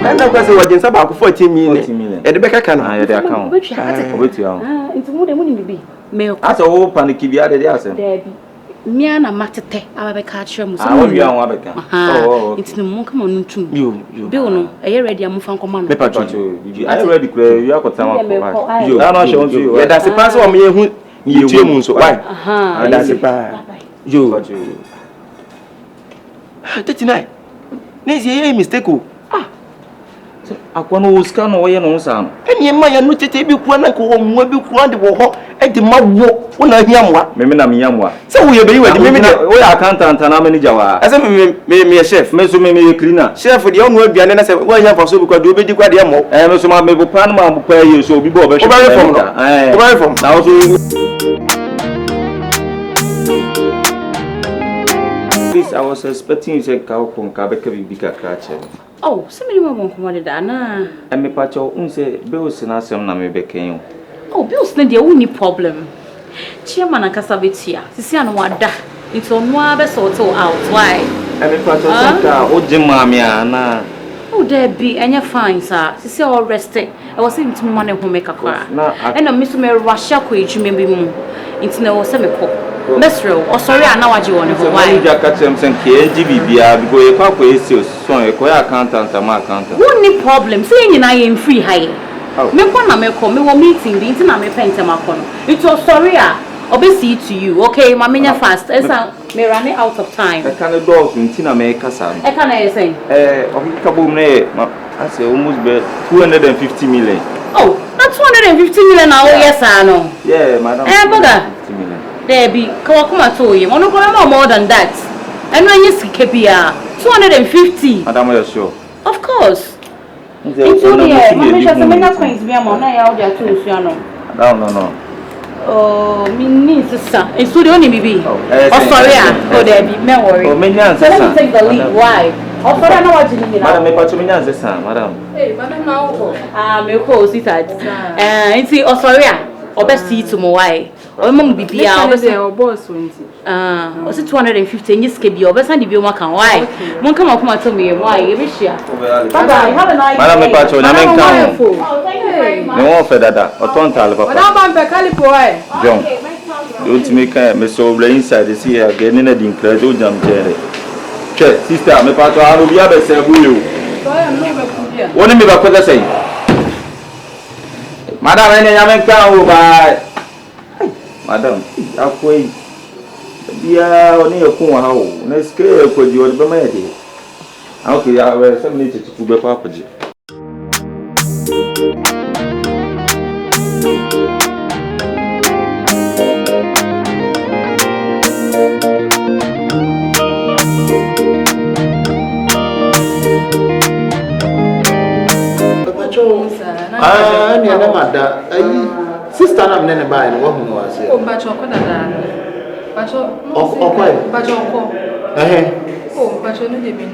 And I was watching about 14 million. At the back, I can hire the account. Which it's more than money be. As a whole panic, you are the answer. Miana Matete, I will catch him. I will be on Wabaka. Oh, it's the monk on to you. Bill, no, I already am from command. I already declare you are got time. You are not showing you. That's a pass on me who you so why? Aha, that's a pass. You 39. Nancy, mistake. Aquano was can away no sound. And ye may not take you one and go home, will be quite walk at the mud walk when I yamwa. Memina yamwa. So we be with the Mimina. We are cantant and how many Jawa. As I may a chef, Meso may a cleaner. Chef for the young word, and I said, well, you have also because do be the Guadiamo. And Meso Mabel Panama will pay you so be over from now. I was expecting you to cow from Cabeka Bika catcher. Oh, somebody won't come on Dana. And me patcho say Bill's in us some name became. Oh, Bill's not the only problem. Chairman and Casavitia, Sisian Wada. It's on one vessel out. Why? And me patcho, oh, Jim Mamma. Oh, there be any fine, sir. Sisi all rested. I was saying to me money who make a car. And I miss me Russia, which may be more. It's no semi pop. Mesro, or sorry, I know what you want to why. Jack and KGB, because a papa is so a queer accountant and my accountant. Only problem, saying I am free high. Me one me come, me were meeting the internet me paint my phone. It was sorry, obviously to you, okay, my mania fast, as I may run out of time. I can't go to Tina make a son. I can't say, of Kabum, I say almost 250 million. Oh, that's 250 million now, yes, I know. Yeah, madam. Eh, 50 million. There be Kawakuma told you, monogramma more than that. And when you see Kepia, 250. Madam, you're sure? Of course. It's only a many coins be a money out there too, no. No. Oh, me needs a son. It's the only baby. Oh, sorry, oh, there be no worry. Oh, many answers. Let me take the lead. Why? Oh, sorry, I know what you mean. Madam, make what you mean as a son, madam. Hey, madam, now. My clothes, it's oh, sorry. Or best see to my or mum be our boss 20. Was it 250 and you skip your best and you can why? Won't come up and tell me why you wish ya. Bye bye, have a nice Madame Pacho, no offer that or tontal. John, don't make me so inside the sea again in a incredible jump jerry. Sister, me Pacho, I will be able to say, what do you mean say? Madam, I am by Madam, halfway. Yeah, only a cool how. Let's care for you the baby. Okay, I will send it to the papa. Ah, near the mother. Sister, I'm never buying a woman was here. Oh, but you're going to but you're oh, but you're not even.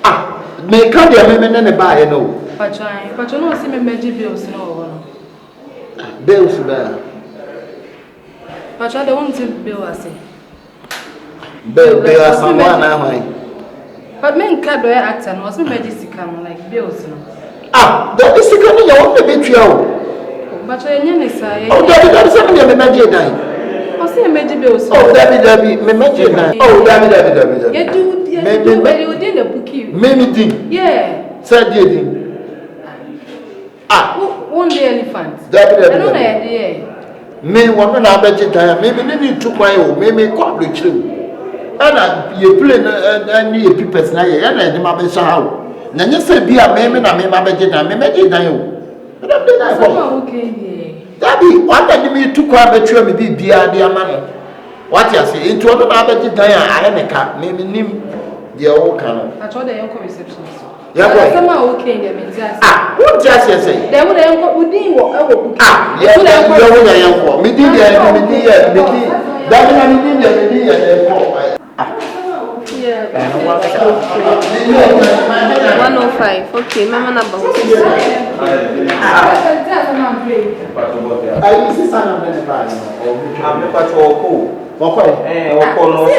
Ah, may come your women and buy no. But you know, see me magic bills no. Bills there. But I don't want to bill us. Bill are someone now. But men can't do act and was magic come like bills. Ah, that is the kind of your own betrayal. But I nearly say, oh, that's something I imagine. I'll say a magic bills. Oh, Debbie, imagine. Oh, Debbie. You do, you did a bookie. Maybe did. Yeah, said you did. Ah, one day elephant. Debbie, me one budget time, maybe need to buy or maybe quite the true. And you play and you people now, and I demand how. Na nye se bia me na me mabeje na me meje dan o. Na be na ko. Okay. Dabi, what da me tu kwa betwa me bibia de ama no. What you say? Into no na beje dan a aye me ka me nim de o ka no. I told the young receptionist. Yeah, boy. Some okay there me just. Ah, what just you say? Dem wo dem ko udin wo e wo buki. Ah, yeah, you wo nya yan ko. Me din de me din ya me din. Da me na me din de me din ya de ko. Ah. Yeah. 105. Okay, mama number. no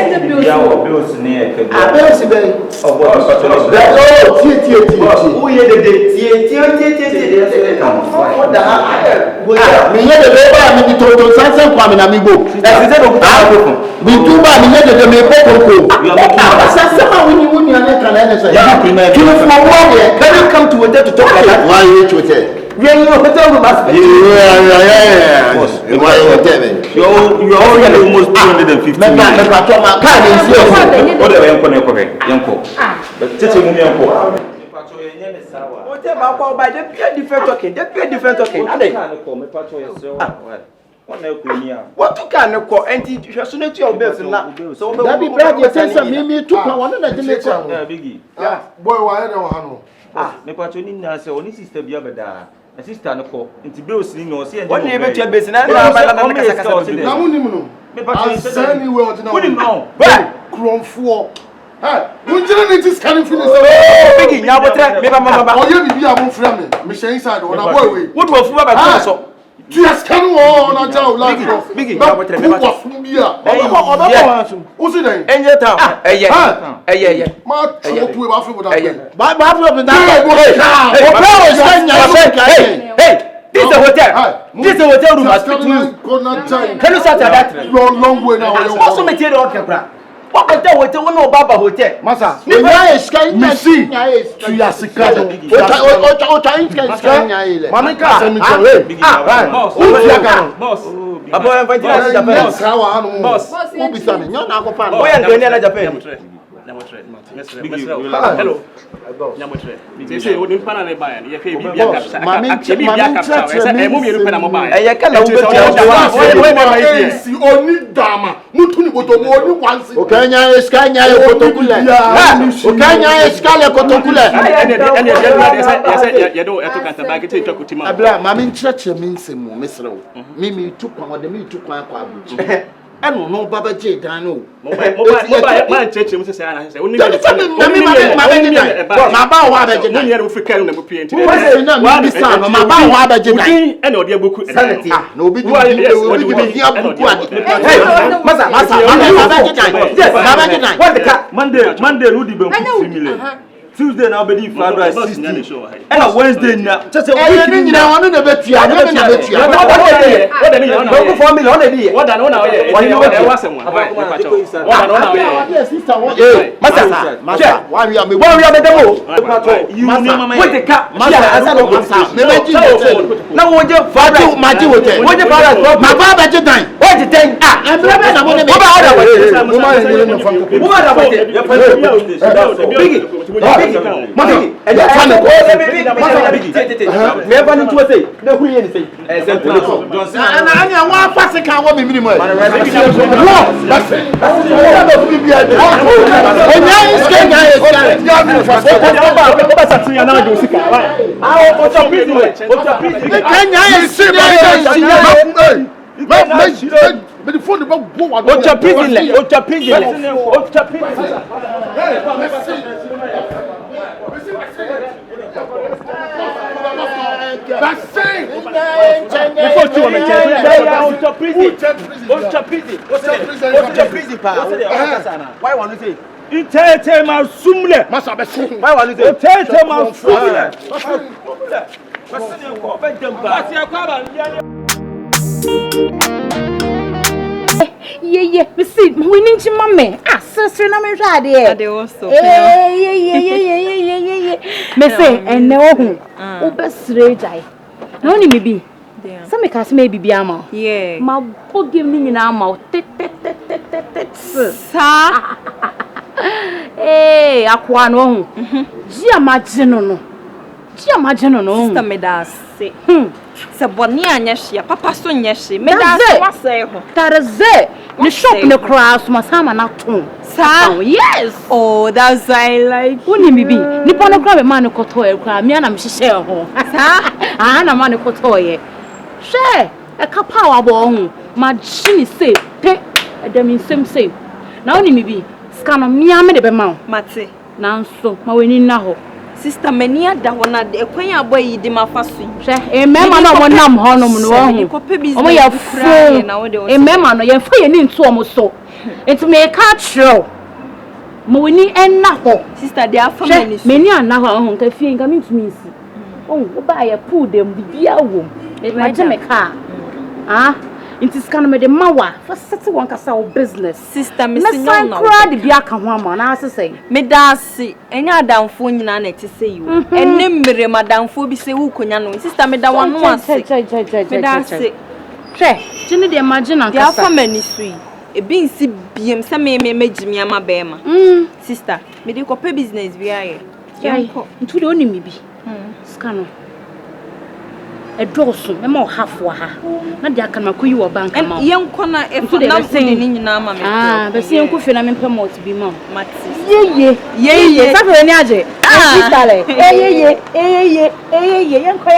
ya o bills ni e ke. Ah, bills be. Oh, boss. Oh, tie. Who ye the tie. What the hell? Me ye the ba me to sansan kwa me na me go. E se do ku. Me do ba me ye the me pokoko. You are making Sasa when you are can I say. Can you come to hotel to talk like that? Why you hotel? We are in hotel room as yeah. Why hotel? You already almost 250. Me patrol my car is here. O de yanko. But tete mu yanko. Patrol yenye ne sawa. Hotel ba kwa ba dey different talking. Ade. Me patrol yeso. What na ku ni a? What you can call anti hweso na tu obels na. So we that be brother you say me too kwa one na dey make am. Biggie. Yeah, boy why dey wa no. Me patrol ni na say oni sister bia beda. Na sister no ko. Nti bills ni no say enje. What na be tu base na na kasa. Na munim no. Me patrol say me we ordinary. Munim no. Where? Kromfo. Hey, wunjire ni this can finish. Biggie nya botre me ba. Oye bibi a mo frɛ me. Me hyɛ inside o na boy we. What do fu ba ko so? Tu as can wo na ja o la. Biggie nya botre me ba. O si den. Enje town. Eye. Ma cho tu e ba fi bo da. Ba fi da. Hey. This is a hotel room. Can you start that? Long way now. Also material on camera. What hotel no baba hotel? Masa. Tu as sikado. Mami Boss. Abo invite Japan. Boss. Who be saying? You na go fan. Boy and Ghanaian Japan. Hello. Nyamotre. Say o nimpa na ne ba ya. Ye fe bi bia kapsa. Aka bi bia kapsa. E mo mi rupe na mo ba ya. E kala wo be si oni dama. Mutuni boto mo oni wansi. Okanya eskanya e kotokule. Okanya eskale kotokule. Ye do eto kanta ba ke te twa kutima. Abla mami nkyerɛkyerɛ mi nsɛm mesrew. Mimi tu kwan ode mi tu kwan kwa abuchi. Eno no baba je dan no. Mo nkyerɛkyerɛ mu sɛ sɛ ana sɛ oni ma ba wa ba je dan. Ni yɛrɛ fi kan na mo pie nti. Wa bi sa no ma ba wa ba je dan. Ɛna ɔde abuku. Na obi di abuku ade. Masa ba je dan. Yes, ba je dan. What the car? Monday no di ben ku family. Tuesday now be fried rice 60. And Wednesday now. Just a week ni na wonu na betua, na na betua. What the mean? No for me on the day. What na na ye? What you wasem one. What na na ye? Sister, what? Masa. Why we are me? Why we are me demo? You mama. What the car? Masa. Me beji. Na wo je fatu maji hotel. Wo je fara so. Ma ba ba je dan. What the thing? Emre na mo ne me. Wo ba order what? Mo ma ni no fam. Wo ba order what? Biggie. Mafiki, and you come and never need to say, no, who anything. And I want pass a car with me minimum. But the phone about what your prison, what your prison, why want to say? Itete ma sumle. Masa be sin. Why want to say? Itete ma sumle. Yeah, me see, we need to mame. Ah, sister, na me hwa de. Ade wo so. Yeah. Me say, and no hu. O be sre jai. Na oni me bi. Some me cast me bibi ama. Yeah. Ma bogi mi nyina ama. Sa. Akwa no hu. Ji amaje no. Sister me da se. Se boni anya hia, papa so nya hia. Me da se wase ho. Tarze. The shop in the cross must have an atom. Sir? Yes. Oh, that's why I like. Wouldn't me be? Nippon grab a man who toy, cry me and I'm share home. I am a man who toy. Share a kapawa bone. My chin say, take a demi same say. Now, only me be scan on me, I'm a mount. Mate. Now, so my winning now. Sister Mania da wana de kwan abo yi de mafaso. Hwe mema na mo nam ho no no ho. Omo ya fu. Mema no ye fa ye ni ntu omo so. Enti me ka tro. Mo woni enna ho. Sister de afa mani so. Meni anna ho ho ka fie nka mentumi nsi. Oh, ba ya pull dem bibia wom. Ma je me ka. Ah, inti scan me de mawa. For set one kasa o business. Sister me sinyo no. Crowd de bia ka ho ama na asese. Me da se enya adamfo nyina na ti se you. Enne mmere madamfo bi se wu konya no. Sister me da wano ase. Me da se. Hwe, jini de imagine an kasa. Ya fa mani sui. Ebi nsi biem se me megimi ama be ma. Sister, me de ko pe business bi aye. Yanko, ntu de oni mi bi. Scan edoso me ma half wa ha na dia kan makoyi wo bank ma yenko na efa na kudi ni nyina ma me be se yenko fe na me pemot bi ma mati yeye sa fe ni age sale yeye yenko